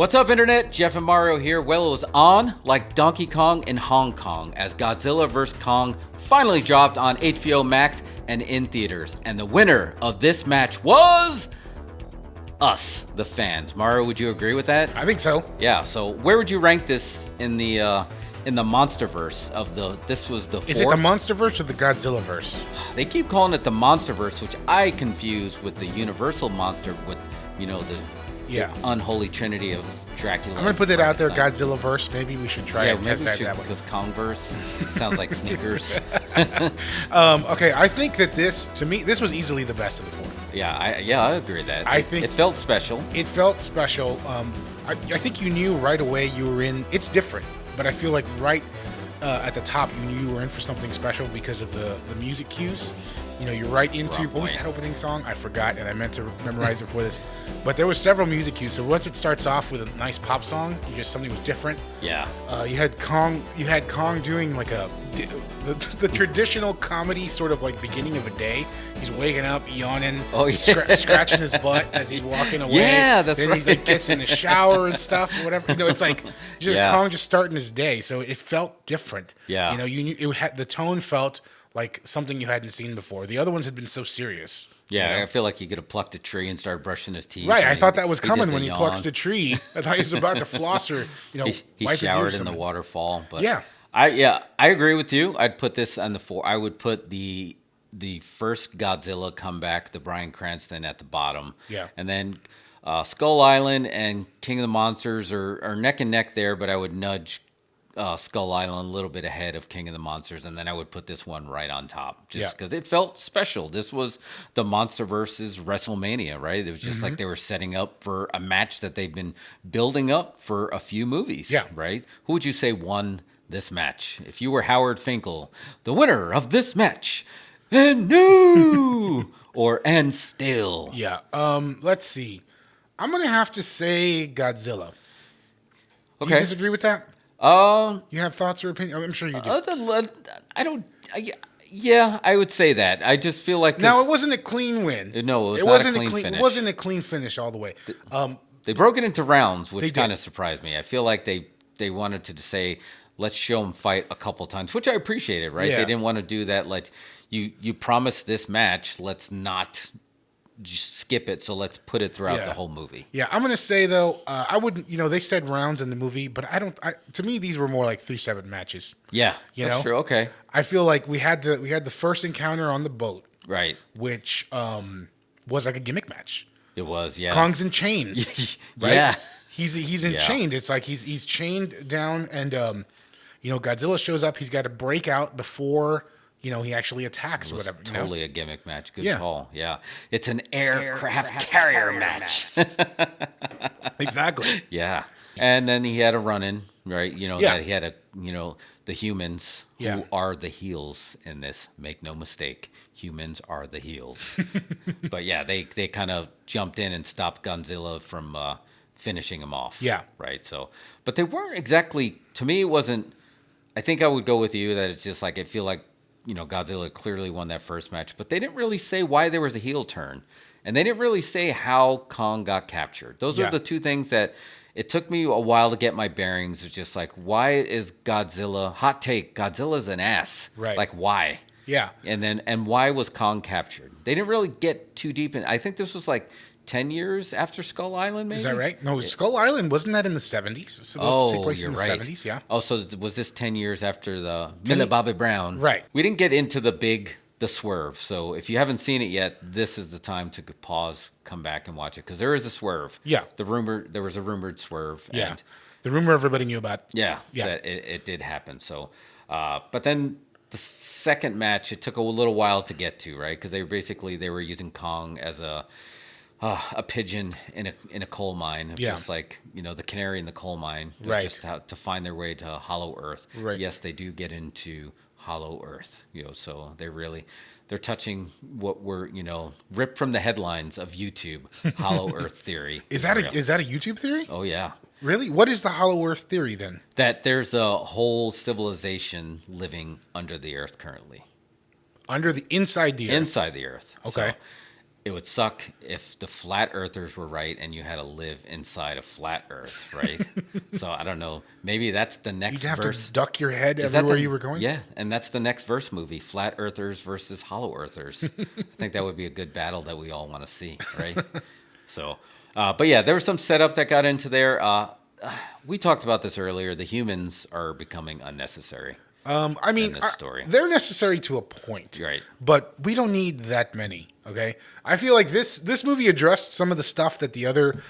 What's up, Internet? Jeff and Mario here. Well, it was on like Donkey Kong in Hong Kong as Godzilla vs. Kong finally dropped on HBO Max and in theaters. And the winner of this match was us, the fans. Mario, would you agree with that? I think so. Yeah, so where would you rank this in the Monsterverse of the, this was the fourth? Is it the Monsterverse or the Godzillaverse? They keep calling it the Monsterverse, which I confuse with the Universal Monster with, the unholy trinity of Dracula. I'm going to put it out there, Godzillaverse. Maybe we should try and test that one. Because Kongverse sounds like sneakers. Okay, I think that to me, this was easily the best of the four. Yeah, I agree with that. I think it felt special. It felt special. I think you knew right away you were in. It's different, but I feel like right at the top you knew you were in for something special because of the music cues. You're right into what was that opening song? I forgot, and I meant to memorize it for this. But there was several music cues. So once it starts off with a nice pop song, something was different. Yeah. You had Kong doing like the traditional comedy sort of like beginning of a day. He's waking up, yawning, scratching his butt as he's walking away. Yeah, that's then right. Then he gets in the shower and stuff, or whatever. It's like Kong just starting his day. So it felt different. Yeah. You knew the tone felt like something you hadn't seen before. The other ones had been so serious. Yeah, I feel like he could have plucked a tree and started brushing his teeth. Right, I thought that was coming when he plucks the tree. I thought he was about to floss or, he showered in the waterfall. But yeah. I agree with you. I'd put this on the 4. I would put the first Godzilla comeback, the Bryan Cranston, at the bottom. Yeah. And then Skull Island and King of the Monsters are neck and neck there, but I would nudge Skull Island a little bit ahead of King of the Monsters, and then I would put this one right on top just because it felt special. This was the Monsterverse's WrestleMania, right? It was just like they were setting up for a match that they've been building up for a few movies, right? Who would you say won this match? If you were Howard Finkel, the winner of this match, and new and still. Yeah. Let's see. I'm gonna have to say Godzilla. Do you disagree with that? You have thoughts or opinions? I'm sure you do. I don't. Yeah, I would say that. I just feel like it wasn't a clean win. No, it wasn't a clean finish. It wasn't a clean finish all the way. They broke it into rounds, which kind of surprised me. I feel like they wanted to say, let's show them fight a couple times, which I appreciated. Right? Yeah. They didn't want to do that. Like you promised this match. Let's not just skip it, so let's put it throughout the whole movie. Yeah, I'm gonna say though, I wouldn't. They said rounds in the movie, but I don't. To me, these were more like 3-7 matches. Yeah, that's true. Okay, I feel like we had the first encounter on the boat, right? Which was like a gimmick match. It was, yeah. Kong's in chains, right? Yeah, he's in chained. It's like he's chained down, and Godzilla shows up. He's got to break out before. He actually attacks or whatever. Totally a gimmick match. Good call. Yeah. It's an aircraft carrier match. Exactly. Yeah. And then he had a run-in, right? That he had the humans who are the heels in this. Make no mistake. Humans are the heels. But yeah, they kind of jumped in and stopped Godzilla from finishing him off. Yeah. Right. So, but they weren't exactly, to me, it wasn't, I think I would go with you that it's just like, I feel like, Godzilla clearly won that first match, but they didn't really say why there was a heel turn. And they didn't really say how Kong got captured. Those are the two things that it took me a while to get my bearings. It's just like, why is Godzilla, hot take, Godzilla's an ass. Right. Like, why? Yeah. And why was Kong captured? They didn't really get too deep in. I think this was like 10 years after Skull Island, maybe? Is that right? No, Skull Island, wasn't that in the 70s? It's supposed to take place in the 70s, yeah. Oh, so was this 10 years after the Millie Bobby Brown? Right. We didn't get into the swerve. So if you haven't seen it yet, this is the time to pause, come back and watch it. Because there is a swerve. Yeah. There was a rumored swerve. Yeah. And the rumor everybody knew about. Yeah. That it did happen. So, but then the second match, it took a little while to get to, right? Because they were using Kong as a pigeon in a coal mine, just like the canary in the coal mine, right? Just to find their way to Hollow Earth. Right. Yes, they do get into Hollow Earth, so they're touching what were ripped from the headlines of YouTube. Hollow Earth theory. Is that a YouTube theory? Oh yeah. Really? What is the Hollow Earth theory then? That there's a whole civilization living under the Earth currently. Inside the Earth. Inside the Earth. Okay. So, it would suck if the flat earthers were right and you had to live inside a flat earth, right? So I don't know. Maybe that's the next You'd have verse. to duck your head Is that everywhere the- you were going. Yeah, and that's the next verse movie: flat earthers versus hollow earthers. I think that would be a good battle that we all want to see, right? So, but yeah, there was some setup that got into there. We talked about this earlier. The humans are becoming unnecessary. I mean, this story. they're necessary to a point, Right. But we don't need that many. Okay, I feel like this movie addressed some of the stuff that the other,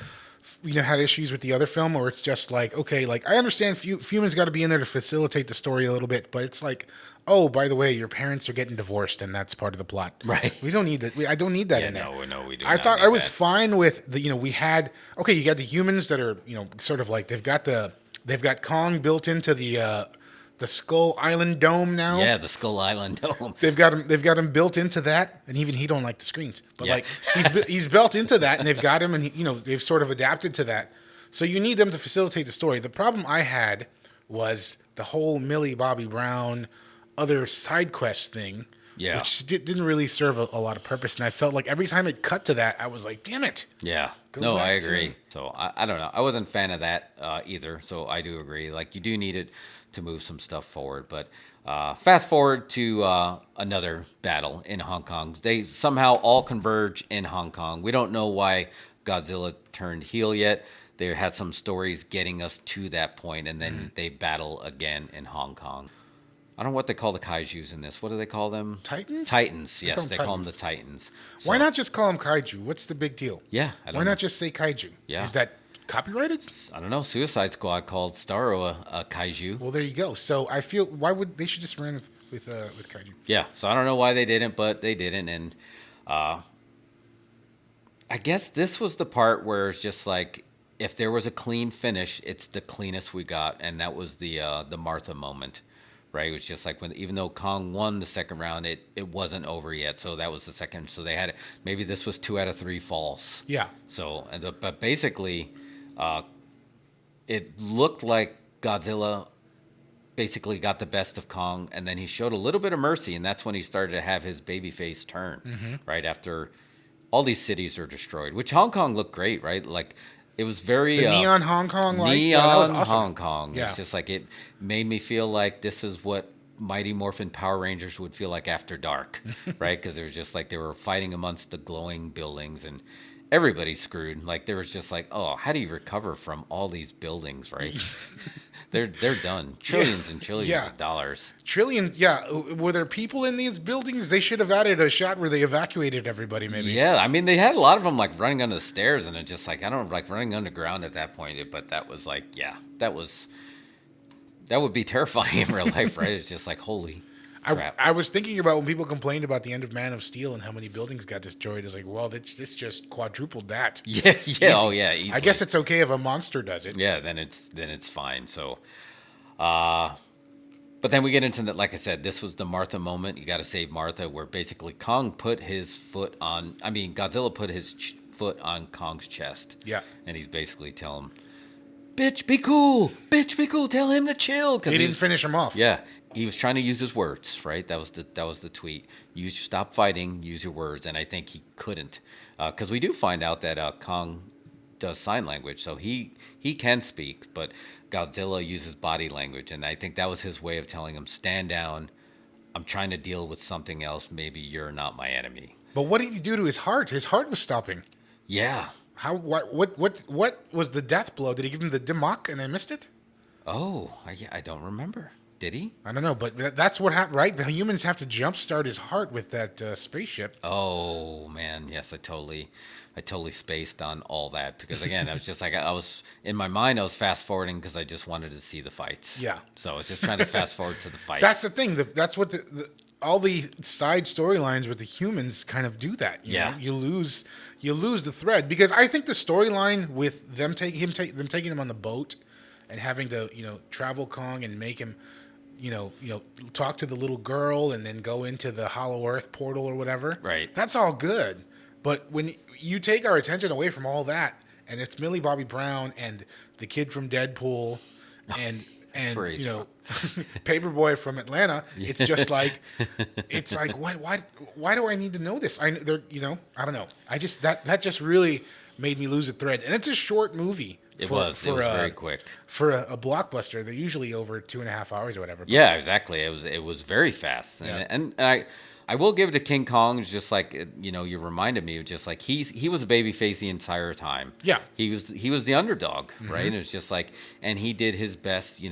had issues with the other film, where it's just like, okay, like I understand humans got to be in there to facilitate the story a little bit, but it's like, oh, by the way, your parents are getting divorced, and that's part of the plot. Right. We don't need that. I don't need that Yeah, in there. no, we do. I not thought need I was that. fine with the. We had you got the humans that are sort of like they've got Kong built into the Skull Island dome now. Yeah, the Skull Island dome. They've got him built into that, and even he don't like the screens. But Yeah. like he's built into that, and they've got him, and they've sort of adapted to that. So you need them to facilitate the story. The problem I had was the whole Millie Bobby Brown other side quest thing, Yeah. which didn't really serve a lot of purpose. And I felt like every time it cut to that, I was like, damn it. Yeah. Go No, I back to- agree. So I don't know. I wasn't a fan of that either. So I do agree. Like you do need it to move some stuff forward. But fast forward to another battle in Hong Kong. They somehow all converge in Hong Kong. We don't know why Godzilla turned heel yet. They had some stories getting us to that point, and then they battle again in Hong Kong. I don't know what they call the kaijus in this. What do they call them? Titans? Titans. They Yes, call them they call them the Titans. Titans. Why So- not just call them kaiju? What's the big deal? Yeah, I don't Why know. not just say kaiju? Yeah. Is that copyrighted? I don't know. Suicide Squad called Starro a kaiju. Well, there you go. So I feel why would they should just run with kaiju? Yeah, so I don't know why they didn't, but they didn't, and I guess this was the part where it's just like if there was a clean finish, it's the cleanest we got, and that was the Martha moment, right? It was just like even though Kong won the second round, it wasn't over yet, so that was the second. So they had maybe this was 2 out of 3 false. Yeah. So, but basically, it looked like Godzilla basically got the best of Kong, and then he showed a little bit of mercy, and that's when he started to have his baby face turn, right after all these cities are destroyed. Which Hong Kong looked great, right? Like it was very The neon Hong Kong lights. neon that was awesome. Hong Kong. Yeah. It's just like it made me feel like this is what Mighty Morphin Power Rangers would feel like after dark, right? Because it was just like they were fighting amongst the glowing buildings and everybody's screwed. Like there was just like, oh, how do you recover from all these buildings, right? they're done. Trillions and trillions Yeah. of dollars. Trillions. Yeah. Were there people in these buildings? They should have added a shot where they evacuated everybody. Maybe. Yeah, I mean they had a lot of them like running under the stairs, and it just like I don't like running underground at that point. But that was like, yeah, that would be terrifying in real life, right? It's just like holy crap. I was thinking about when people complained about the end of Man of Steel and how many buildings got destroyed. I was like, well, this just quadrupled that. Yeah, oh yeah. Easily. I guess it's okay if a monster does it. Yeah, then it's fine. So, but then we get into that. Like I said, this was the Martha moment. You got to save Martha, where basically Kong put his foot on. I mean, Godzilla put his foot on Kong's chest. Yeah. and he's basically telling him, "Bitch, be cool. Bitch, be cool. Tell him to chill." He didn't finish him off. Yeah, he was trying to use his words, right? That was the tweet. Stop fighting. Use your words, and I think he couldn't, because we do find out that Kong does sign language, so he can speak, but Godzilla uses body language, and I think that was his way of telling him, stand down. I'm trying to deal with something else. Maybe you're not my enemy. But what did he do to his heart? His heart was stopping. Yeah. How? What was the death blow? Did he give him the Dimmock and I missed it? Oh, I don't remember. Did he? I don't know, but that's what happened, right? The humans have to jumpstart his heart with that spaceship. Oh man, yes, I totally spaced on all that because again, I was just like I was in my mind. I was fast forwarding because I just wanted to see the fights. Yeah. So I was just trying to fast forward to the fights. That's the thing. That's what all the side storylines with the humans kind of do that. You Yeah. know? You lose the thread because I think the storyline with them taking him on the boat and having to travel Kong and make him talk to the little girl and then go into the Hollow Earth portal or whatever. Right. That's all good. But when you take our attention away from all that, and it's Millie Bobby Brown and the kid from Deadpool, and And where he's Paperboy from Atlanta. It's just like, it's like, why do I need to know this? I don't know. I just that just really made me lose a thread. And it's a short movie. It was very quick for a blockbuster. They're usually over 2.5 hours or whatever. Yeah, exactly. It was very fast, and I will give it to King Kong. It's just like you reminded me of just like he was a baby face the entire time. Yeah, he was the underdog, right? And it's just like, and he did his best,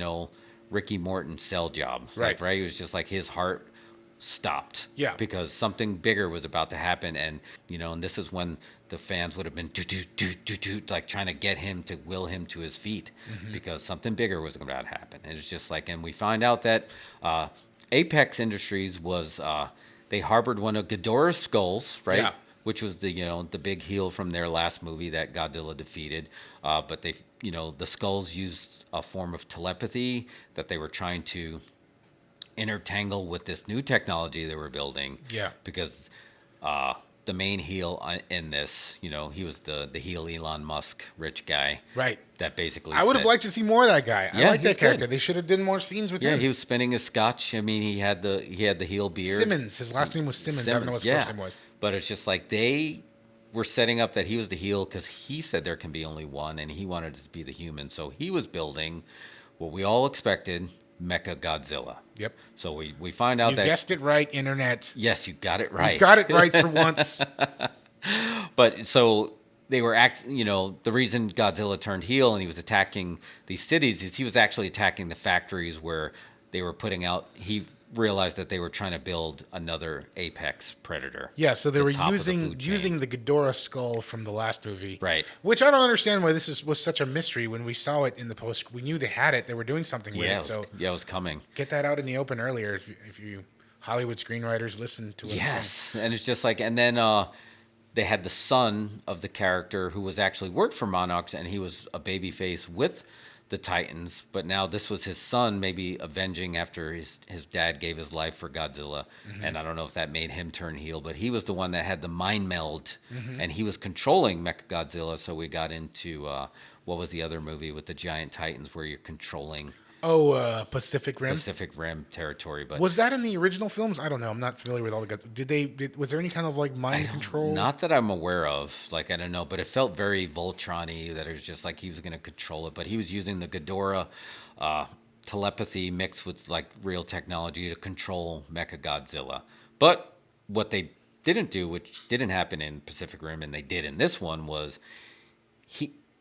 Ricky Morton sell job, right? It was just like his heart stopped, because something bigger was about to happen, and and this is when the fans would have been like trying to get him to will him to his feet, because something bigger was about to happen. And it's just like, and we find out that Apex Industries was they harbored one of Ghidorah's skulls, right? Yeah. Which was the big heel from their last movie that Godzilla defeated. But they the skulls used a form of telepathy that they were trying to intertangle with this new technology they were building. Yeah. Because the main heel in this, he was the heel Elon Musk rich guy. Right. That basically I would have liked to see more of that guy. Yeah, I like that character. good. They should have done more scenes with him. Yeah, he was spinning his scotch. I mean, he had the heel beard. Simmons. His last name was Simmons. I don't know what his first name was. But it's just like they were setting up that he was the heel because he said there can be only one, and he wanted it to be the human. So he was building what we all expected, Mechagodzilla. Yep. So we find out you that... You guessed it right, Internet. Yes, you got it right. You got it right for once. But so... They were the reason Godzilla turned heel and he was attacking these cities is he was actually attacking the factories where they were putting out. He realized that they were trying to build another apex predator. Yeah, so they were using the Ghidorah skull from the last movie, right? Which I don't understand why this was such a mystery. When we saw it in the post, we knew they had it. They were doing something with it. So it was coming. Get that out in the open earlier if you Hollywood screenwriters listen to it. Yes, and it's just like, and then. They had the son of the character who was actually worked for Monarchs, and he was a babyface with the Titans. But now this was his son, maybe avenging after his dad gave his life for Godzilla. And I don't know if that made him turn heel, but he was the one that had the mind meld, and he was controlling Mechagodzilla. So we got into what was the other movie with the giant Titans where you're controlling... Pacific Rim. Pacific Rim territory, but was that in the original films? I don't know. I'm not familiar with all the. Was there any kind of like mind control? Not that I'm aware of. Like I don't know, but it felt very Voltron-y. That it was just like he was going to control it, but he was using the Ghidorah telepathy mixed with like real technology to control Mechagodzilla. But what they didn't do, which didn't happen in Pacific Rim, and they did in this one, was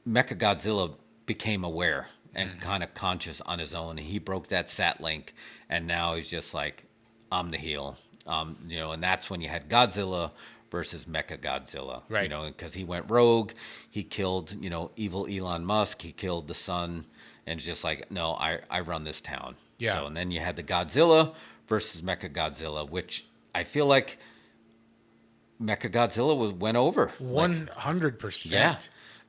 Mechagodzilla became aware and kind of conscious on his own. He broke that sat link, and now he's just like, I'm the heel. And that's when you had Godzilla versus Mechagodzilla. Right. Because he went rogue. He killed, evil Elon Musk. He killed the son, and it's just like, no, I run this town. Yeah. So, and then you had the Godzilla versus Mechagodzilla, which I feel like Mechagodzilla went over. 100%. Yeah.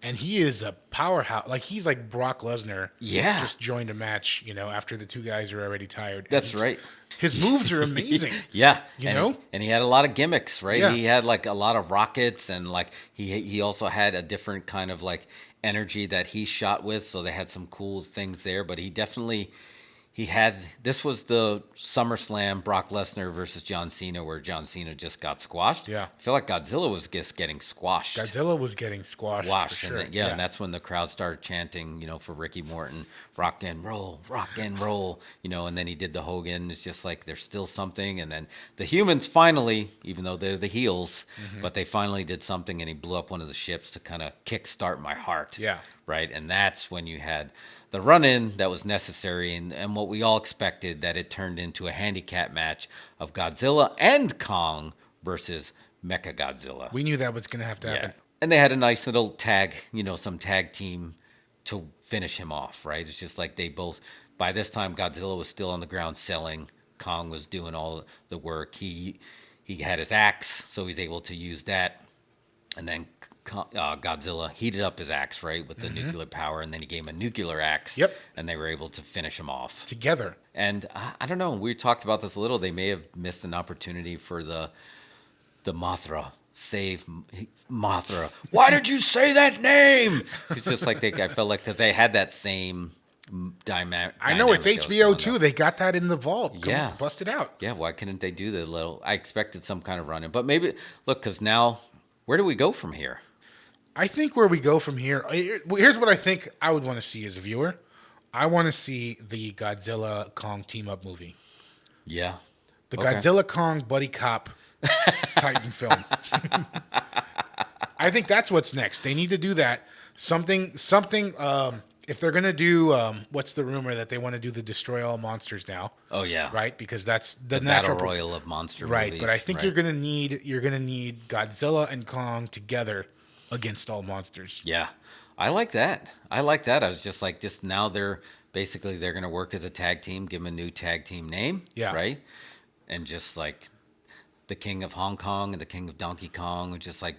And he is a powerhouse. Like, he's like Brock Lesnar. Yeah. Just joined a match, after the two guys are already tired. That's right. His moves are amazing. Yeah. And he had a lot of gimmicks, right? Yeah. He had like a lot of rockets, and like he also had a different kind of like energy that he shot with. So they had some cool things there, but this was the SummerSlam Brock Lesnar versus John Cena, where John Cena just got squashed. Yeah. I feel like Godzilla was just getting squashed. Godzilla was getting squashed. For sure. And that's when the crowd started chanting, for Ricky Morton, rock and roll, and then he did the Hogan. It's just like there's still something. And then the humans finally, even though they're the heels, but they finally did something, and he blew up one of the ships to kind of kickstart my heart. Yeah. Right. And that's when you had the run-in that was necessary, and what we all expected, that it turned into a handicap match of Godzilla and Kong versus Mechagodzilla. We knew that was going to have to happen. And they had a nice little tag, some tag team to finish him off, right? It's just like they both, by this time, Godzilla was still on the ground selling. Kong was doing all the work. He had his axe, so he's able to use that. And then Godzilla heated up his axe, right, with the nuclear power, and then he gave him a nuclear axe. Yep. And they were able to finish him off together. And I don't know. We talked about this a little. They may have missed an opportunity for the Mothra. Save Mothra. Why did you say that name? It's just like I felt like, because they had that same I know it's dynamic that was HBO going too. on. They got that in the vault. Come Yeah. on, bust it out. Yeah, why couldn't they do the little? I expected some kind of run-in, but maybe look, because now where do we go from here? I think where we go from here. Here's what I think I would want to see as a viewer. I want to see the Godzilla Kong team up movie. Yeah, The Okay. Godzilla Kong buddy cop Titan film. I think that's what's next. They need to do that. Something. If they're gonna do, what's the rumor that they want to do the Destroy All Monsters now? Oh yeah, Right, because that's the Battle natural Royal of monster Right, movies. but I think right. you're gonna need Godzilla and Kong together against all monsters. Yeah, I like that. I was just like, just now they're going to work as a tag team, give them a new tag team name. Yeah. Right. And just like the King of Hong Kong and the King of Donkey Kong, just like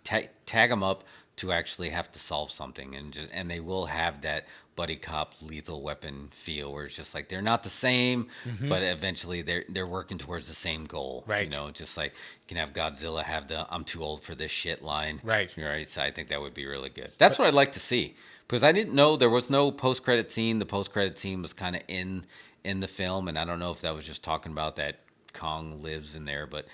tag them up to actually have to solve something, and they will have that buddy cop lethal weapon feel where it's just like they're not the same, but eventually they're working towards the same goal. Right. You know, just like you can have Godzilla have the "I'm too old for this shit" line. Right. Right. So I think that would be really good. That's what I'd like to see, because I didn't know there was no post-credit scene. The post-credit scene was kind of in the film, and I don't know if that was just talking about that Kong lives in there, but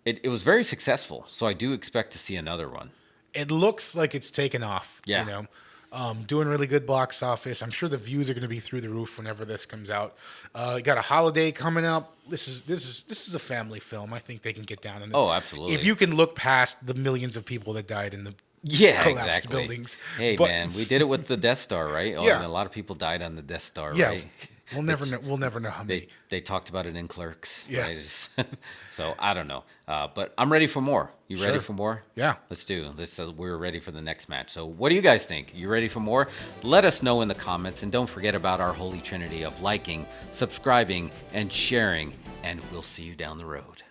it was very successful. So I do expect to see another one. It looks like it's taken off. Yeah. You know, doing really good box office. I'm sure the views are going to be through the roof whenever this comes out. You got a holiday coming up. This is a family film. I think they can get down on this. Oh, absolutely. If you can look past the millions of people that died in the Yeah, collapsed exactly. buildings. Hey, But- man, we did it with the Death Star, right? Oh, Yeah. and a lot of people died on the Death Star, Yeah. right? We'll never know. We'll never know how many. They talked about it in Clerks. Yeah. Right? So I don't know, but I'm ready for more. You ready Sure. for more? Yeah. Let's do this. We're ready for the next match. So what do you guys think? You ready for more? Let us know in the comments, and don't forget about our holy trinity of liking, subscribing, and sharing. And we'll see you down the road.